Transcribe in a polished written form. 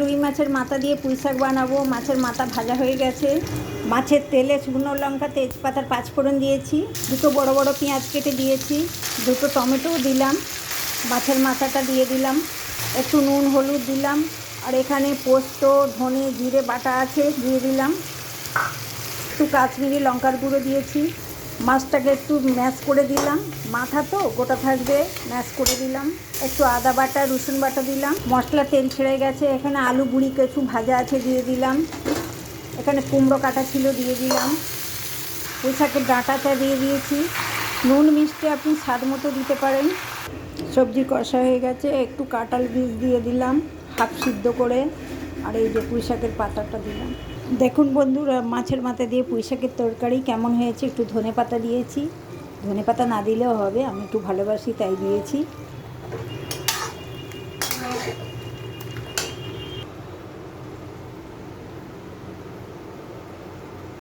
রুই মাছের মাথা দিয়ে পুঁই শাক বানাবো। মাছের মাথা ভাজা হয়ে গেছে। মাছের তেলে শুকনো লঙ্কা তেজপাতার পাঁচফোড়ন দিয়েছি, দুটো বড় বড় পেঁয়াজ কেটে দিয়েছি, দুটো টমেটোও দিলাম, মাছের মাথাটা দিয়ে দিলাম, একটু নুন হলুদ দিলাম, আর এখানে পোস্ত ধনে জিরে বাটা আছে দিয়ে দিলাম, একটু কাশ্মীরি লঙ্কার গুঁড়ো দিয়েছি। মাছটাকে একটু ম্যাশ করে দিলাম, মাথা তো গোটা থাকবে, ম্যাশ করে দিলাম। একটু আদা বাটা রসুন বাটা দিলাম, মশলা তেল ছেড়ে গেছে। এখানে আলু বুড়ি কিছু ভাজা আছে দিয়ে দিলাম, এখানে কুমড়ো কাটা ছিল দিয়ে দিলাম, পুঁই শাকের ডাঁটাটা দিয়ে দিয়েছি। নুন মিষ্টি আপনি স্বাদ মতো দিতে পারেন। সবজি কষা হয়ে গেছে, একটু কাঁঠাল বীজ দিয়ে দিলাম হাফ সিদ্ধ করে, আর এই যে পুঁই শাকের পাতাটা দিলাম। দেখুন বন্ধুরা, মাছের মাথা দিয়ে পুঁই শাকের তরকারি কেমন হয়েছে। একটু ধনে পাতা দিয়েছি, ধনে পাতা না দিলেও হবে, আমি একটু ভালোবাসি তাই দিয়েছি।